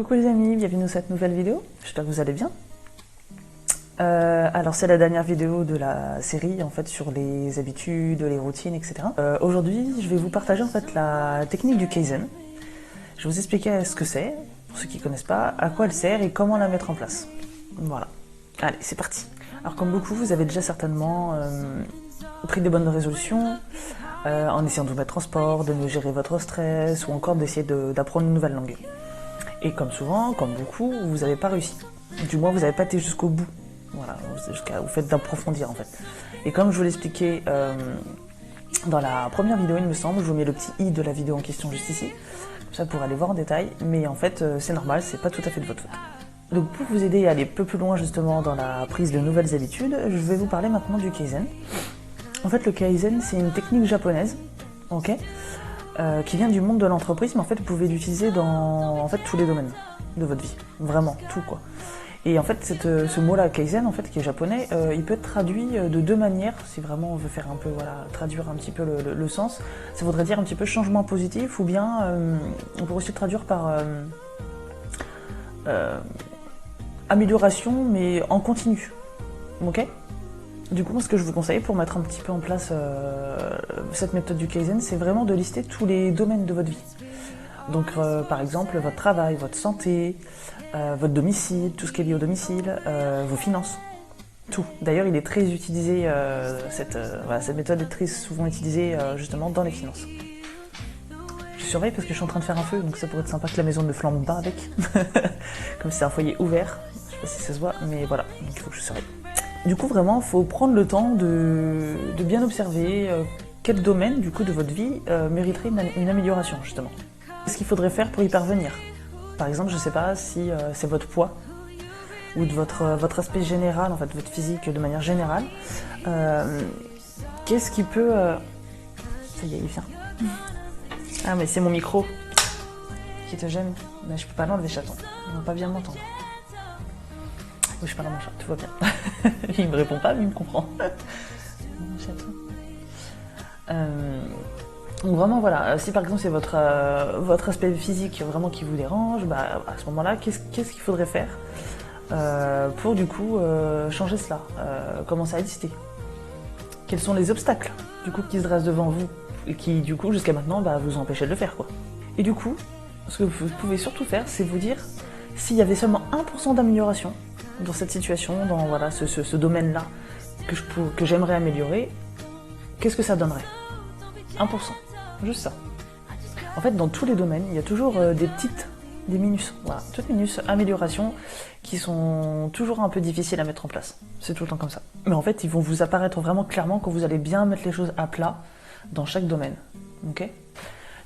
Coucou les amis, bienvenue dans cette nouvelle vidéo, j'espère que vous allez bien. Alors c'est la dernière vidéo de la série en fait sur les habitudes, les routines, etc. Aujourd'hui je vais vous partager en fait la technique du Kaizen. Je vais vous expliquer ce que c'est, pour ceux qui ne connaissent pas, à quoi elle sert et comment la mettre en place. Voilà, allez c'est parti. Alors comme beaucoup, vous avez déjà certainement pris des bonnes résolutions, en essayant de vous mettre en sport, de mieux gérer votre stress ou encore d'essayer d'apprendre une nouvelle langue. Et comme souvent, comme beaucoup, vous n'avez pas réussi. Du moins, vous n'avez pas été jusqu'au bout. Voilà, jusqu'au fait d'approfondir en fait. Et comme je vous l'expliquais dans la première vidéo, il me semble, je vous mets le petit i de la vidéo en question juste ici. Comme ça, pour aller voir en détail. Mais en fait, c'est normal, c'est pas tout à fait de votre faute. Donc pour vous aider à aller un peu plus loin justement dans la prise de nouvelles habitudes, je vais vous parler maintenant du Kaizen. En fait, le Kaizen, c'est une technique japonaise, ok, qui vient du monde de l'entreprise, mais en fait, vous pouvez l'utiliser dans tous les domaines de votre vie, vraiment tout quoi. Et en fait, ce mot-là, Kaizen, en fait, qui est japonais, il peut être traduit de deux manières, si vraiment on veut faire un peu, voilà, traduire un petit peu le sens. Ça voudrait dire un petit peu changement positif, ou bien on pourrait aussi le traduire par amélioration, mais en continu, ok. Du coup, ce que je vous conseille pour mettre un petit peu en place cette méthode du Kaizen, c'est vraiment de lister tous les domaines de votre vie. Donc, par exemple, votre travail, votre santé, votre domicile, tout ce qui est lié au domicile, vos finances, tout. D'ailleurs, il est très utilisé, cette méthode est très souvent utilisée justement dans les finances. Je surveille parce que je suis en train de faire un feu, donc ça pourrait être sympa que la maison ne flambe pas avec. Comme c'est un foyer ouvert, je sais pas si ça se voit, mais voilà, donc il faut que je surveille. Du coup, vraiment, il faut prendre le temps de bien observer quel domaine du coup, de votre vie mériterait une amélioration, justement. Qu'est-ce qu'il faudrait faire pour y parvenir? Par exemple, je ne sais pas si c'est votre poids ou de votre aspect général, en fait, votre physique de manière générale. Qu'est-ce qui peut... Ça y est, il vient. Ah, mais c'est mon micro qui te gêne. Mais je peux pas l'enlever, chaton. Ils vont pas bien m'entendre. Oui, je parle à mon chat, tout va bien. Il me répond pas, mais il me comprend. Mon chaton. Donc vraiment, voilà, si par exemple c'est votre aspect physique vraiment qui vous dérange, bah, à ce moment-là, qu'est-ce qu'il faudrait faire pour du coup changer cela, commencer à lister. Quels sont les obstacles du coup qui se dressent devant vous et qui du coup jusqu'à maintenant vous empêchaient de le faire quoi. Et du coup, ce que vous pouvez surtout faire, c'est vous dire s'il y avait seulement 1% d'amélioration dans cette situation, dans voilà, ce domaine-là que j'aimerais améliorer, qu'est-ce que ça donnerait? 1%, juste ça. En fait, dans tous les domaines, il y a toujours des minus, voilà, toutes minus améliorations qui sont toujours un peu difficiles à mettre en place. C'est tout le temps comme ça. Mais en fait, ils vont vous apparaître vraiment clairement quand vous allez bien mettre les choses à plat dans chaque domaine. Ok ?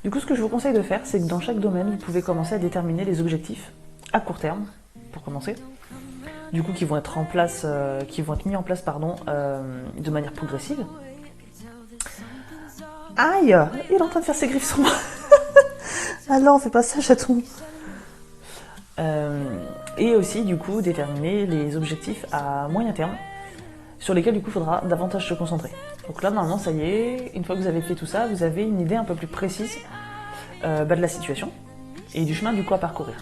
Du coup, ce que je vous conseille de faire, c'est que dans chaque domaine, vous pouvez commencer à déterminer les objectifs à court terme, pour commencer. Du coup, qui vont être mis en place, de manière progressive. Aïe, il est en train de faire ses griffes sur moi. Ah non, fais pas ça, chaton. Et aussi, du coup, déterminer les objectifs à moyen terme, sur lesquels, du coup, il faudra davantage se concentrer. Donc là, normalement, ça y est, une fois que vous avez fait tout ça, vous avez une idée un peu plus précise de la situation et du chemin, du coup, à parcourir.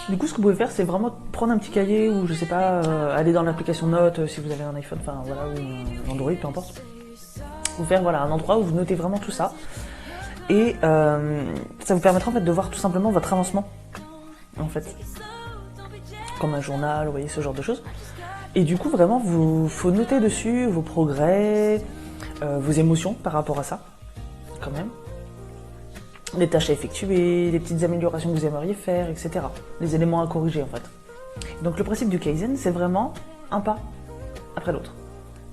Du coup, ce que vous pouvez faire, c'est vraiment prendre un petit cahier ou, je sais pas, aller dans l'application Notes, si vous avez un iPhone, enfin, voilà, ou un Android, peu importe. Vous faire, voilà, un endroit où vous notez vraiment tout ça. Et ça vous permettra, en fait, de voir tout simplement votre avancement, en fait. Comme un journal, vous voyez, ce genre de choses. Et du coup, vraiment, faut noter dessus vos progrès, vos émotions par rapport à ça, quand même. Les tâches à effectuer, les petites améliorations que vous aimeriez faire, etc. Les éléments à corriger, en fait. Donc le principe du Kaizen, c'est vraiment un pas après l'autre.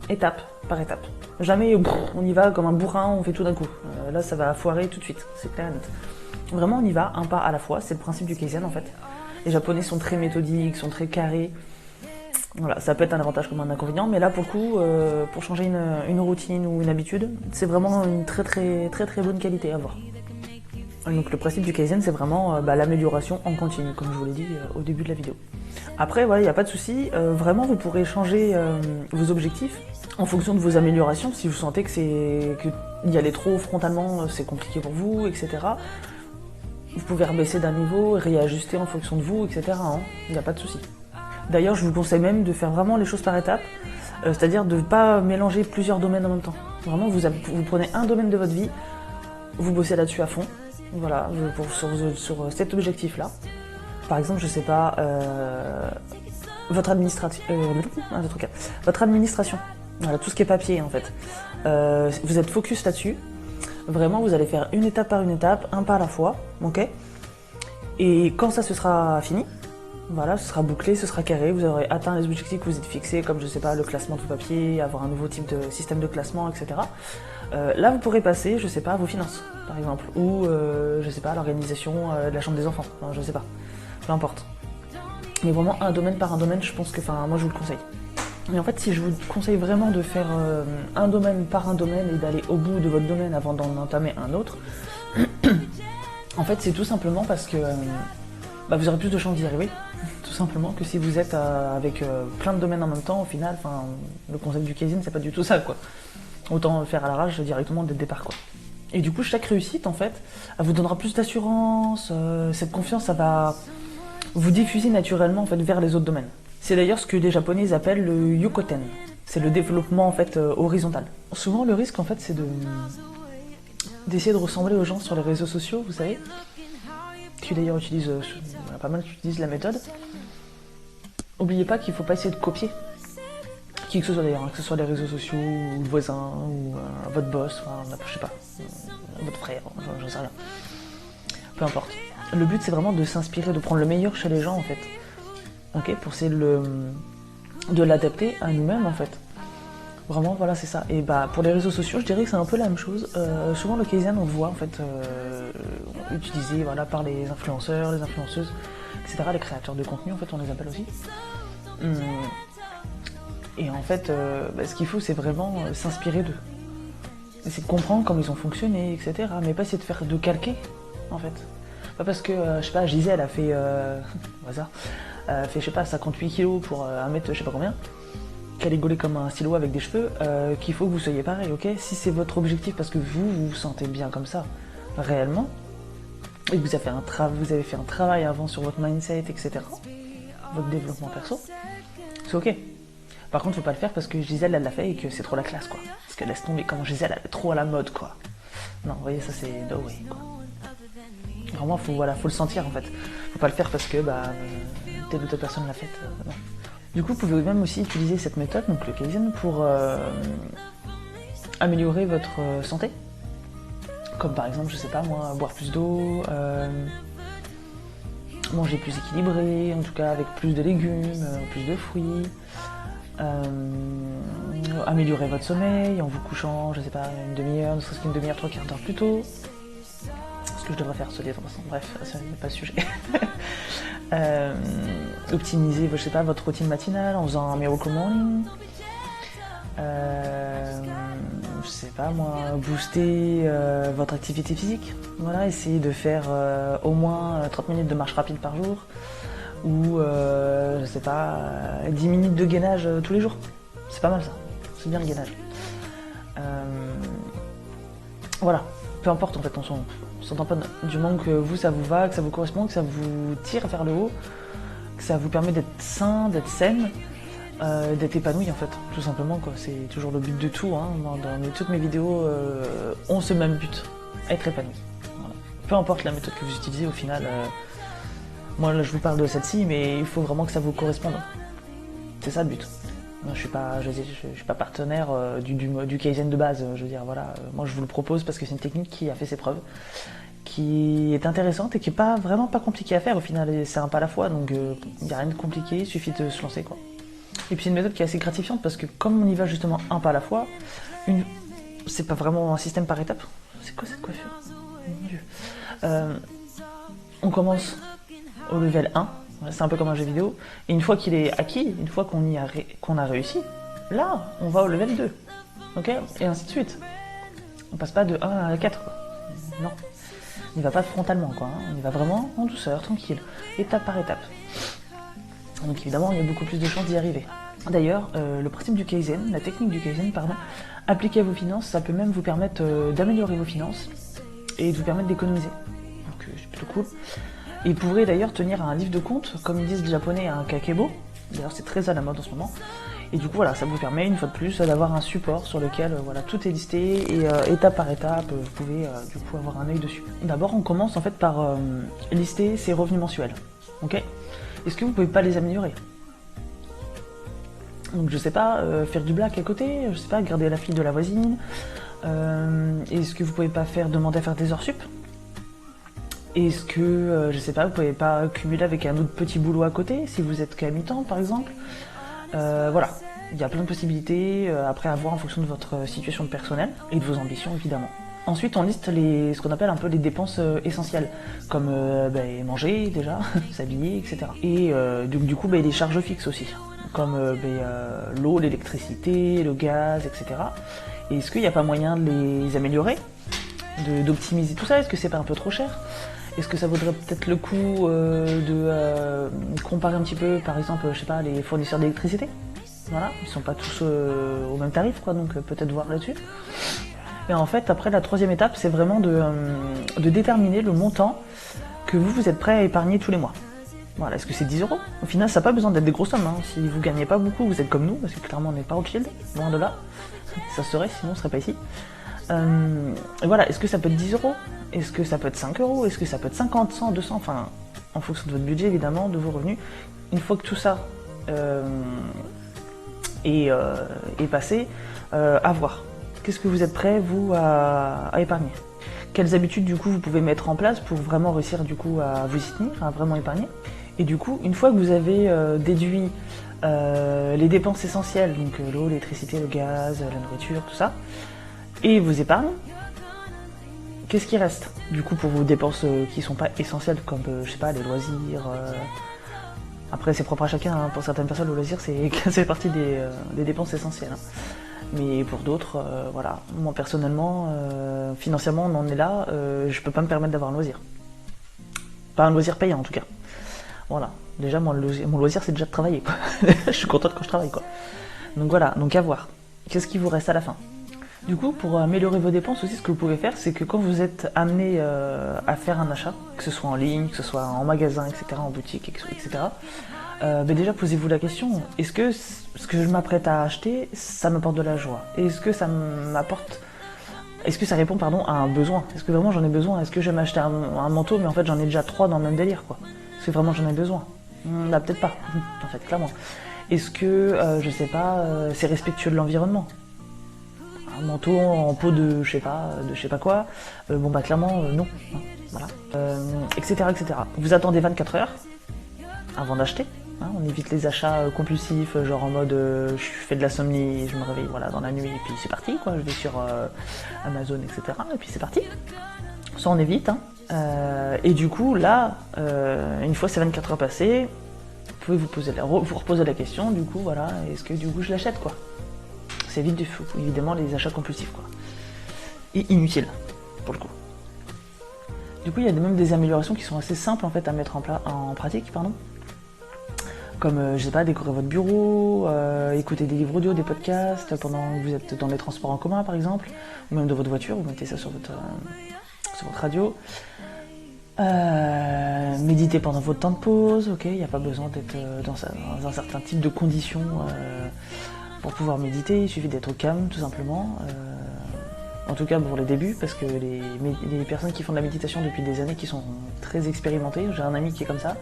Étape par étape. Jamais on y va comme un bourrin, on fait tout d'un coup. Là, ça va foirer tout de suite, c'est clair et net. Vraiment, on y va un pas à la fois, c'est le principe du Kaizen, en fait. Les Japonais sont très méthodiques, sont très carrés. Voilà, ça peut être un avantage comme un inconvénient, mais là pour le coup, pour changer une routine ou une habitude, c'est vraiment une très bonne qualité à avoir. Donc le principe du Kaizen, c'est vraiment l'amélioration en continu, comme je vous l'ai dit au début de la vidéo. Après, voilà, il n'y a pas de souci, vraiment vous pourrez changer vos objectifs en fonction de vos améliorations, si vous sentez que y aller trop frontalement, c'est compliqué pour vous, etc. Vous pouvez rebaisser d'un niveau, réajuster en fonction de vous, etc. Hein. Il n'y a pas de souci. D'ailleurs, je vous conseille même de faire vraiment les choses par étapes, c'est-à-dire de ne pas mélanger plusieurs domaines en même temps. Vraiment, vous prenez un domaine de votre vie, vous bossez là-dessus à fond, voilà, sur cet objectif-là. Par exemple, je sais pas, votre administration, voilà, tout ce qui est papier en fait. Vous êtes focus là-dessus. Vraiment, vous allez faire une étape par une étape, un pas à la fois, ok? Et quand ça se sera fini, voilà, ce sera bouclé, ce sera carré, vous aurez atteint les objectifs que vous êtes fixés, comme je sais pas, le classement de papier, avoir un nouveau type de système de classement, etc. Là, vous pourrez passer, je sais pas, à vos finances, par exemple, ou je sais pas, l'organisation de la chambre des enfants, enfin, je sais pas, peu importe. Mais vraiment un domaine par un domaine, je pense que, enfin, moi je vous le conseille. Mais en fait, si je vous conseille vraiment de faire un domaine par un domaine et d'aller au bout de votre domaine avant d'en entamer un autre, en fait, c'est tout simplement parce que vous aurez plus de chances d'y arriver, tout simplement, que si vous êtes avec plein de domaines en même temps, au final, le concept du Kaizen, c'est pas du tout ça, quoi. Autant le faire à l'arrache directement dès le départ, quoi. Et du coup, chaque réussite, en fait, elle vous donnera plus d'assurance, cette confiance, ça va vous diffuser naturellement, en fait, vers les autres domaines. C'est d'ailleurs ce que les Japonais ils appellent le Yokoten. C'est le développement en fait horizontal. Souvent le risque en fait c'est d'essayer de ressembler aux gens sur les réseaux sociaux, vous savez, qui d'ailleurs utilisent pas mal qui utilisent la méthode. N'oubliez pas qu'il ne faut pas essayer de copier qui que ce soit d'ailleurs, hein, que ce soit les réseaux sociaux ou le voisin ou votre boss, je sais pas, votre frère, j'en sais rien. Peu importe. Le but c'est vraiment de s'inspirer, de prendre le meilleur chez les gens en fait. Ok, pour essayer de l'adapter à nous-mêmes en fait. Vraiment, voilà, c'est ça. Et pour les réseaux sociaux, je dirais que c'est un peu la même chose. Souvent, le Kaizen, on le voit en fait utilisé voilà, par les influenceurs, les influenceuses, etc. Les créateurs de contenu, en fait, on les appelle aussi. Et en fait, ce qu'il faut, c'est vraiment s'inspirer d'eux. C'est de comprendre comment ils ont fonctionné, etc. Mais pas essayer de faire de calquer, en fait. Pas parce que, je sais pas, Gisèle a fait, au hasard, fait, je sais pas, 58 kilos pour 1 mètre, je sais pas combien, qu'elle est gaulée comme un stylo avec des cheveux, qu'il faut que vous soyez pareil, ok? Si c'est votre objectif parce que vous vous sentez bien comme ça, réellement, et que vous avez fait un travail avant sur votre mindset, etc., votre développement perso, c'est ok. Par contre, faut pas le faire parce que Gisèle, elle l'a fait et que c'est trop la classe, quoi. Parce que laisse tomber comment Gisèle, elle est trop à la mode, quoi. Non, vous voyez, ça c'est no way, quoi. Vraiment, faut le sentir, en fait. Faut pas le faire parce que, telle ou telle personne l'a fait, non. Du coup, vous pouvez même aussi utiliser cette méthode, donc le Kaizen, pour améliorer votre santé. Comme par exemple, je sais pas moi, boire plus d'eau, manger plus équilibré, en tout cas avec plus de légumes, plus de fruits, améliorer votre sommeil en vous couchant, je sais pas, une demi-heure, ne serait-ce qu'une demi-heure, 3/4 d'heure plus tôt. Ce que je devrais faire, ce livre, bref, ça n'est pas le sujet. Optimiser, je sais pas, votre routine matinale en faisant un miracle morning. Je sais pas moi, booster votre activité physique. Voilà, essayer de faire au moins 30 minutes de marche rapide par jour. Ou, je sais pas, 10 minutes de gainage tous les jours. C'est pas mal ça, c'est bien le gainage. Voilà, peu importe en fait, on s'entend pas du moment que vous ça vous va, que ça vous correspond, que ça vous tire vers le haut, que ça vous permet d'être sain, d'être saine, d'être épanoui en fait, tout simplement quoi. C'est toujours le but de tout, hein. Toutes mes vidéos ont ce même but, être épanoui. Voilà. Peu importe la méthode que vous utilisez au final, moi là je vous parle de celle-ci, mais il faut vraiment que ça vous corresponde. C'est ça le but. Moi, je suis pas partenaire du Kaizen de base, je veux dire, voilà. Moi, je vous le propose parce que c'est une technique qui a fait ses preuves, qui est intéressante et qui est vraiment pas compliquée à faire au final. C'est un pas à la fois, donc il n'y a rien de compliqué, il suffit de se lancer, quoi. Et puis c'est une méthode qui est assez gratifiante parce que comme on y va justement un pas à la fois, c'est pas vraiment un système par étapes. C'est quoi cette coiffure? Mon Dieu. On commence au level 1. C'est un peu comme un jeu vidéo. Et une fois qu'il est acquis, une fois qu'on a réussi, là, on va au level 2. Ok? Et ainsi de suite. On passe pas de 1 à 4, quoi. Non. On n'y va pas frontalement, quoi. On y va vraiment en douceur, tranquille, étape par étape. Donc évidemment, il y a beaucoup plus de chances d'y arriver. D'ailleurs, le principe du Kaizen, la technique du Kaizen, appliquée à vos finances, ça peut même vous permettre d'améliorer vos finances et de vous permettre d'économiser. Donc plutôt cool. Et vous pourrez d'ailleurs tenir un livre de compte, comme ils disent les japonais, un kakebo. D'ailleurs c'est très à la mode en ce moment. Et du coup voilà, ça vous permet une fois de plus d'avoir un support sur lequel voilà, tout est listé et étape par étape, vous pouvez du coup avoir un œil dessus. D'abord on commence en fait par lister ses revenus mensuels. Ok ? Est-ce que vous pouvez pas les améliorer ? Donc je sais pas, faire du black à côté, je sais pas, garder la fille de la voisine. Est-ce que vous pouvez pas demander à faire des heures sup ? Est-ce que, je sais pas, vous pouvez pas cumuler avec un autre petit boulot à côté, si vous êtes qu'à mi-temps par exemple ? Voilà, il y a plein de possibilités, après à voir en fonction de votre situation personnelle et de vos ambitions évidemment. Ensuite on liste ce qu'on appelle un peu les dépenses essentielles, comme manger déjà, s'habiller, etc. Et du coup les charges fixes aussi, comme l'eau, l'électricité, le gaz, etc. Et est-ce qu'il n'y a pas moyen de les améliorer, d'optimiser tout ça ? Est-ce que c'est pas un peu trop cher ? Est-ce que ça vaudrait peut-être le coup de comparer un petit peu, par exemple, je sais pas, les fournisseurs d'électricité ? Voilà, ils sont pas tous au même tarif, quoi, donc peut-être voir là-dessus. Et en fait, après, la troisième étape, c'est vraiment de déterminer le montant que vous êtes prêt à épargner tous les mois. Voilà, est-ce que c'est 10 €? Au final, ça n'a pas besoin d'être des grosses sommes, hein. Si vous gagnez pas beaucoup, vous êtes comme nous, parce que clairement, on n'est pas Rothschild, loin de là. Ça serait, sinon on serait pas ici. Et voilà, est-ce que ça peut être 10 €? Est-ce que ça peut être 5 €? Est-ce que ça peut être 50, 100, 200? Enfin, en fonction de votre budget, évidemment, de vos revenus. Une fois que tout ça est passé, à voir. Qu'est-ce que vous êtes prêt, vous, à épargner? Quelles habitudes, du coup, vous pouvez mettre en place pour vraiment réussir, du coup, à vous y tenir, à vraiment épargner? Et du coup, une fois que vous avez déduit les dépenses essentielles, donc l'eau, l'électricité, le gaz, la nourriture, tout ça, et vos épargnes, qu'est-ce qui reste du coup pour vos dépenses qui sont pas essentielles, comme je sais pas, les loisirs. Après c'est propre à chacun, hein. Pour certaines personnes le loisir c'est fait partie des dépenses essentielles, hein. Mais pour d'autres, voilà, moi personnellement, financièrement on en est là, je peux pas me permettre d'avoir un loisir. Pas un loisir payant en tout cas. Voilà, déjà mon loisir c'est déjà de travailler, quoi. Je suis contente quand je travaille, quoi. Donc voilà, donc à voir. Qu'est-ce qui vous reste à la fin ? Du coup, pour améliorer vos dépenses aussi, ce que vous pouvez faire, c'est que quand vous êtes amené à faire un achat, que ce soit en ligne, que ce soit en magasin, etc., en boutique, etc., déjà posez-vous la question, est-ce que ce que je m'apprête à acheter, ça m'apporte de la joie? Est-ce que ça répond à un besoin? Est-ce que vraiment j'en ai besoin? Est-ce que je vais m'acheter un manteau, mais en fait j'en ai déjà 3 dans le même délire, quoi? Est-ce que vraiment j'en ai besoin? Là, peut-être pas, en fait, clairement. Est-ce que, je sais pas, c'est respectueux de l'environnement? Un manteau en peau de je sais pas quoi, clairement non, hein, voilà, etc., etc. Vous attendez 24 heures avant d'acheter, hein, on évite les achats compulsifs, genre en mode je fais de l'insomnie, je me réveille voilà, dans la nuit et puis c'est parti, quoi, je vais sur Amazon, etc. et puis c'est parti, ça on évite, hein. Et du coup là, une fois ces 24 heures passées, vous pouvez vous reposer la question, du coup voilà, est-ce que du coup je l'achète, quoi? C'est vite évidemment les achats compulsifs, quoi. Et inutiles, pour le coup. Du coup, il y a même des améliorations qui sont assez simples en fait à mettre en pratique, pardon. Comme, je sais pas, décorer votre bureau, écouter des livres audio, des podcasts pendant que vous êtes dans les transports en commun, par exemple, ou même dans votre voiture, vous mettez ça sur votre radio. Méditer pendant votre temps de pause, ok, il n'y a pas besoin d'être dans un certain type de conditions pour pouvoir méditer, il suffit d'être au calme, tout simplement. En tout cas pour les débuts, parce que les personnes qui font de la méditation depuis des années, qui sont très expérimentées, j'ai un ami qui est comme ça,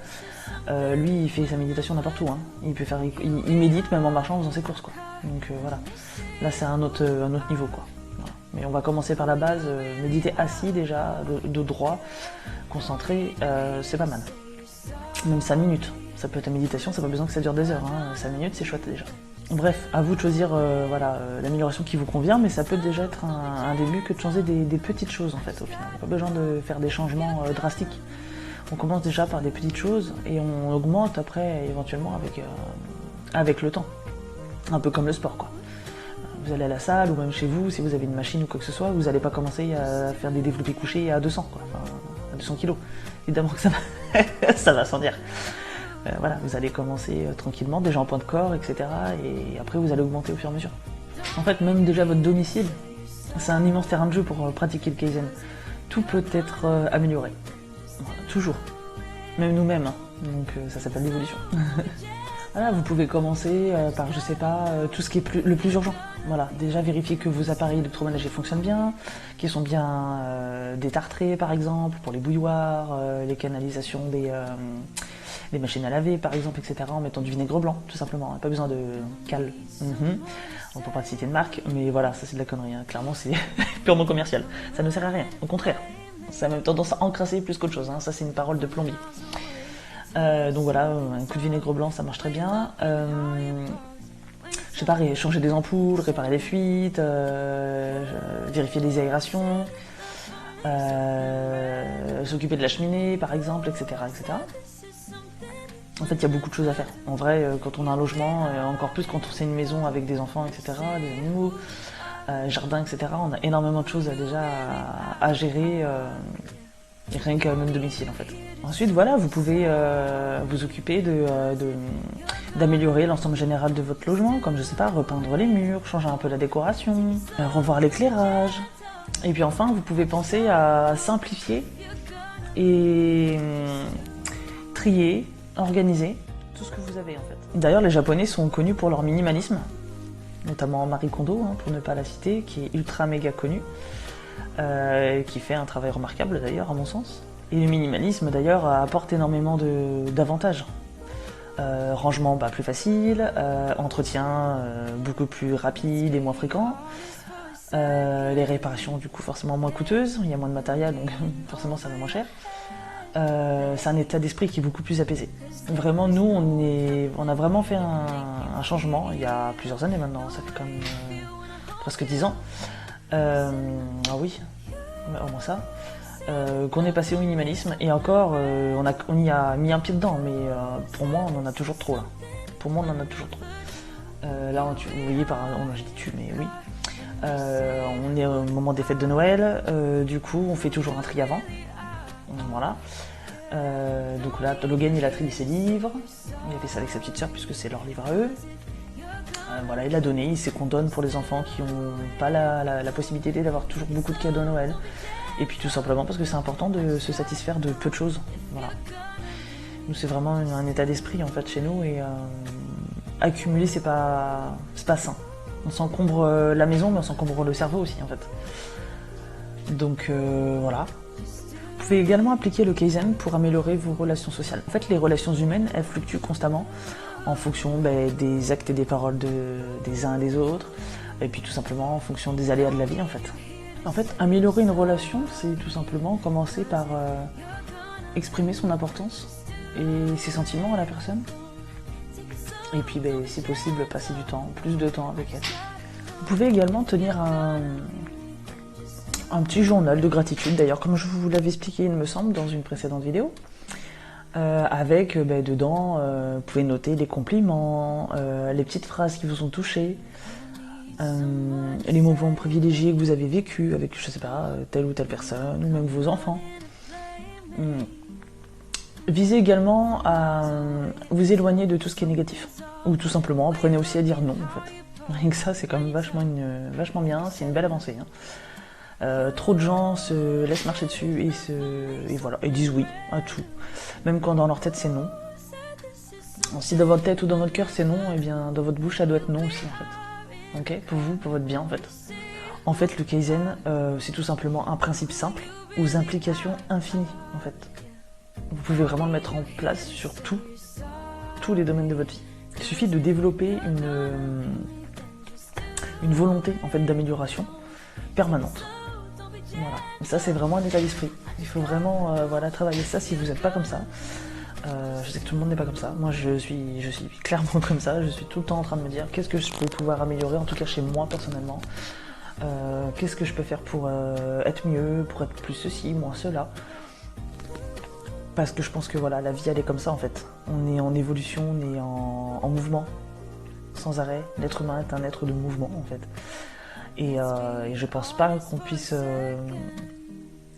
lui il fait sa méditation n'importe où, hein. Il médite même en marchant, en faisant ses courses, quoi. Donc voilà, là c'est un autre niveau, quoi. Voilà. Mais on va commencer par la base, méditer assis déjà, de droit, concentré, c'est pas mal. Même 5 minutes, ça peut être la méditation, ça n'a pas besoin que ça dure des heures, hein. 5 minutes c'est chouette déjà. Bref, à vous de choisir l'amélioration qui vous convient, mais ça peut déjà être un début que de changer des petites choses en fait au final. Il n'y a pas besoin de faire des changements drastiques. On commence déjà par des petites choses et on augmente après éventuellement avec le temps. Un peu comme le sport, quoi. Vous allez à la salle ou même chez vous, si vous avez une machine ou quoi que ce soit, vous n'allez pas commencer à faire des développés couchés à 200, quoi. Enfin, à 200 kilos. Évidemment que ça va sans dire. Voilà, vous allez commencer tranquillement, déjà en point de corps, etc. Et après vous allez augmenter au fur et à mesure. En fait, même déjà votre domicile, c'est un immense terrain de jeu pour pratiquer le Kaizen. Tout peut être amélioré. Voilà, toujours. Même nous-mêmes, hein. Donc ça s'appelle l'évolution. Voilà, vous pouvez commencer par, je sais pas, tout ce qui est le plus urgent. Voilà, déjà vérifier que vos appareils électroménagers fonctionnent bien, qu'ils sont bien détartrés par exemple, pour les bouilloires, les canalisations des machines à laver par exemple, etc. En mettant du vinaigre blanc, tout simplement. Pas besoin de cale. On peut pas citer de marque, mais voilà, ça c'est de la connerie. Hein. Clairement, c'est purement commercial. Ça ne sert à rien, au contraire. Ça a même tendance à encrasser plus qu'autre chose. Hein. Ça, c'est une parole de plombier. Donc voilà, un coup de vinaigre blanc, ça marche très bien. Je sais pas, changer des ampoules, réparer les fuites, vérifier les aérations, s'occuper de la cheminée, par exemple, etc., etc. En fait, il y a beaucoup de choses à faire. En vrai, quand on a un logement, encore plus quand c'est une maison avec des enfants, etc., des animaux, jardin, etc., on a énormément de choses déjà à gérer, rien qu'à même domicile, en fait. Ensuite, voilà, vous pouvez vous occuper d'améliorer l'ensemble général de votre logement, comme, je sais pas, repeindre les murs, changer un peu la décoration, revoir l'éclairage. Et puis enfin, vous pouvez penser à simplifier et trier, organiser tout ce que vous avez en fait. D'ailleurs, les Japonais sont connus pour leur minimalisme, notamment Marie Kondo, hein, pour ne pas la citer, qui est ultra méga connue, qui fait un travail remarquable d'ailleurs à mon sens. Et le minimalisme d'ailleurs apporte énormément d'avantages. Rangement plus facile, entretien beaucoup plus rapide et moins fréquent. Les réparations du coup forcément moins coûteuses, il y a moins de matériel donc forcément ça va moins cher. C'est un état d'esprit qui est beaucoup plus apaisé. Vraiment nous on a vraiment fait un changement il y a plusieurs années maintenant, ça fait quand même presque 10 ans. Ah oui, au moins ça. Qu'on est passé au minimalisme et encore on y a mis un pied dedans mais pour moi on en a toujours trop là. Pour moi on en a toujours trop. Là vous voyez j'ai dit tu mais oui. On est au moment des fêtes de Noël, du coup on fait toujours un tri avant. Voilà. Donc là Logan il a trié ses livres, il a fait ça avec sa petite sœur puisque c'est leur livre à eux. Voilà, il a donné, il sait qu'on donne pour les enfants qui n'ont pas la possibilité d'avoir toujours beaucoup de cadeaux à Noël. Et puis tout simplement parce que c'est important de se satisfaire de peu de choses. Voilà. Nous c'est vraiment un état d'esprit en fait chez nous et accumuler c'est pas sain. On s'encombre la maison mais on s'encombre le cerveau aussi en fait. Donc voilà. Vous pouvez également appliquer le Kaizen pour améliorer vos relations sociales. En fait les relations humaines elles fluctuent constamment en fonction des actes et des paroles des uns et des autres. Et puis tout simplement en fonction des aléas de la vie en fait. En fait, améliorer une relation, c'est tout simplement commencer par exprimer son importance et ses sentiments à la personne. Et puis, si possible, passer plus de temps avec elle. Vous pouvez également tenir un petit journal de gratitude, d'ailleurs, comme je vous l'avais expliqué, il me semble, dans une précédente vidéo. Avec, dedans, vous pouvez noter les compliments, les petites phrases qui vous ont touché. Les moments privilégiés que vous avez vécu avec, je sais pas, telle ou telle personne, ou même vos enfants. Visez également à vous éloigner de tout ce qui est négatif. Ou tout simplement, apprenez aussi à dire non, en fait. Rien que ça, c'est quand même vachement bien, c'est une belle avancée. Hein. Trop de gens se laissent marcher dessus et voilà, et disent oui à tout. Même quand dans leur tête c'est non. Si dans votre tête ou dans votre cœur c'est non, et bien dans votre bouche ça doit être non aussi, en fait. Ok, pour vous, pour votre bien en fait. En fait, le Kaizen, c'est tout simplement un principe simple aux implications infinies en fait. Vous pouvez vraiment le mettre en place sur tous les domaines de votre vie. Il suffit de développer une volonté en fait d'amélioration permanente. Voilà. Et ça, c'est vraiment un état d'esprit. Il faut vraiment travailler ça si vous n'êtes pas comme ça. Je sais que tout le monde n'est pas comme ça. Moi, je suis clairement comme ça. Je suis tout le temps en train de me dire qu'est-ce que je peux pouvoir améliorer, en tout cas chez moi personnellement. Qu'est-ce que je peux faire pour être mieux, pour être plus ceci, moins cela. Parce que je pense que la vie elle est comme ça en fait. On est en évolution, on est en mouvement, sans arrêt. L'être humain est un être de mouvement en fait. Et je pense pas qu'on puisse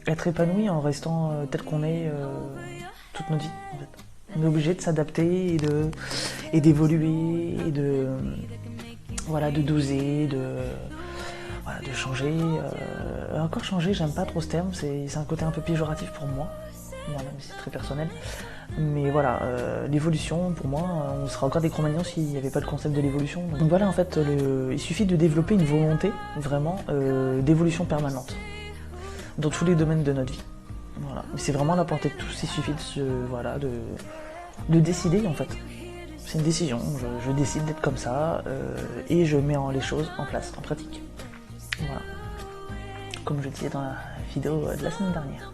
être épanoui en restant tel qu'on est toute notre vie en fait. On est obligé de s'adapter et d'évoluer et de doser, de changer. Encore changer, j'aime pas trop ce terme, c'est un côté un peu péjoratif pour moi. voilà, mais c'est très personnel. Mais voilà, l'évolution, pour moi, on serait encore des Cro-Magnons s'il n'y avait pas le concept de l'évolution. Donc voilà, en fait, il suffit de développer une volonté, vraiment, d'évolution permanente, dans tous les domaines de notre vie. Voilà, mais c'est vraiment la portée de tous, il suffit de décider, en fait. C'est une décision, je décide d'être comme ça, et je mets les choses en place, en pratique. Voilà. Comme je disais dans la vidéo de la semaine dernière,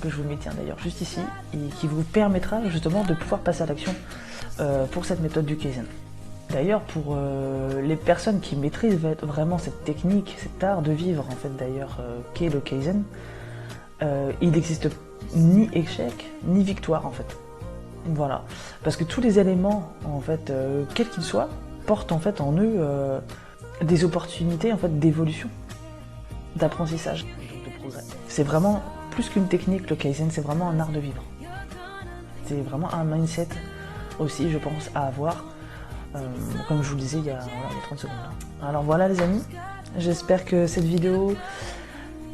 que je vous mets d'ailleurs juste ici, et qui vous permettra justement de pouvoir passer à l'action pour cette méthode du Kaizen. D'ailleurs, pour les personnes qui maîtrisent vraiment cette technique, cet art de vivre en fait d'ailleurs, qu'est le Kaizen, il n'existe ni échec, ni victoire en fait. Voilà, parce que tous les éléments en fait, quels qu'ils soient, portent en fait en eux des opportunités en fait d'évolution, d'apprentissage, de progrès. C'est vraiment plus qu'une technique, le Kaizen, c'est vraiment un art de vivre. C'est vraiment un mindset aussi, je pense, à avoir, comme je vous le disais il y a 30 secondes. Alors voilà les amis, j'espère que cette vidéo,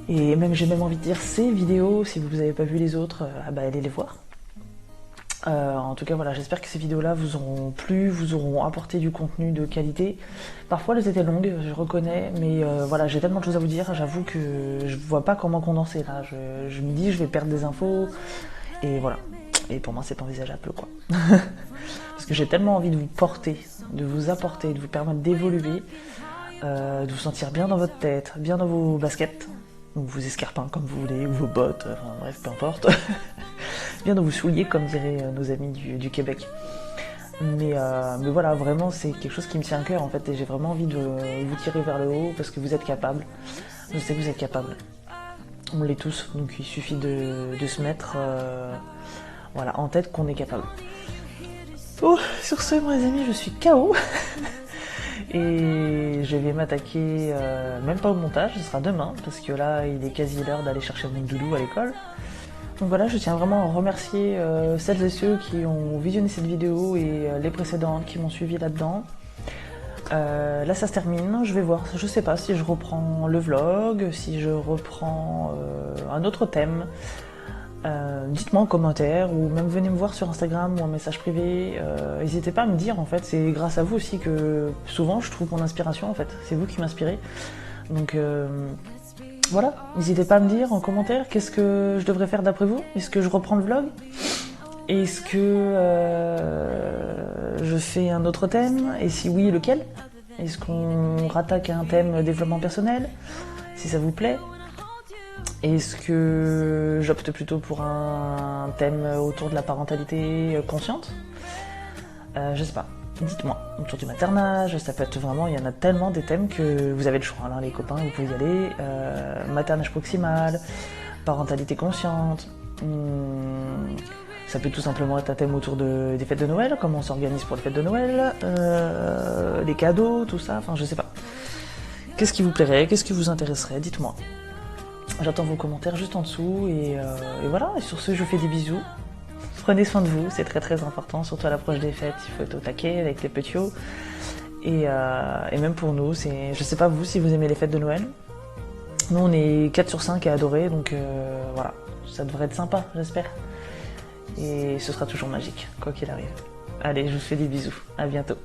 et même j'ai même envie de dire ces vidéos, si vous n'avez pas vu les autres, allez les voir. En tout cas voilà, j'espère que ces vidéos-là vous auront plu, vous auront apporté du contenu de qualité. Parfois elles étaient longues, je reconnais, mais voilà, j'ai tellement de choses à vous dire, j'avoue que je vois pas comment condenser là. Je me dis je vais perdre des infos, et voilà. Et pour moi c'est pas envisageable quoi. Parce que j'ai tellement envie de vous porter, de vous apporter, de vous permettre d'évoluer, de vous sentir bien dans votre tête, bien dans vos baskets, ou vos escarpins comme vous voulez, ou vos bottes, enfin bref, peu importe. Bien dans vos souliers, comme diraient nos amis du Québec. Mais voilà, vraiment, c'est quelque chose qui me tient à cœur en fait, et j'ai vraiment envie de vous tirer vers le haut parce que vous êtes capables. Je sais que vous êtes capables. On l'est tous, donc il suffit de se mettre voilà, en tête qu'on est capable. Oh, sur ce, mes amis, je suis KO. Et je vais m'attaquer, même pas au montage, ce sera demain, parce que là, il est quasi l'heure d'aller chercher mon doudou à l'école. Donc voilà, je tiens vraiment à remercier celles et ceux qui ont visionné cette vidéo et les précédentes qui m'ont suivi là-dedans. Là ça se termine, je vais voir, je sais pas si je reprends le vlog, si je reprends un autre thème. Dites-moi en commentaire ou même venez me voir sur Instagram ou en message privé. N'hésitez pas à me dire en fait, c'est grâce à vous aussi que souvent je trouve mon inspiration en fait, c'est vous qui m'inspirez. Donc voilà, n'hésitez pas à me dire en commentaire qu'est-ce que je devrais faire d'après vous. Est-ce que je reprends le vlog? Est-ce que je fais un autre thème? Et si oui, lequel? Est-ce qu'on rattaque à un thème développement personnel? Si ça vous plaît? Est-ce que j'opte plutôt pour un thème autour de la parentalité consciente? Je sais pas. Dites-moi, autour du maternage, ça peut être vraiment, il y en a tellement des thèmes que vous avez le choix, hein, les copains, vous pouvez y aller. Maternage proximal, parentalité consciente, ça peut tout simplement être un thème autour des fêtes de Noël, comment on s'organise pour les fêtes de Noël, les cadeaux, tout ça, enfin je sais pas. Qu'est-ce qui vous plairait, qu'est-ce qui vous intéresserait, dites-moi. J'attends vos commentaires juste en dessous, et voilà, et sur ce je vous fais des bisous. Prenez soin de vous, c'est très très important, surtout à l'approche des fêtes, il faut être au taquet avec les petits. Et même pour nous, je sais pas vous si vous aimez les fêtes de Noël. Nous on est 4 sur 5 à adorer, donc voilà, ça devrait être sympa, j'espère. Et ce sera toujours magique, quoi qu'il arrive. Allez, je vous fais des bisous, à bientôt.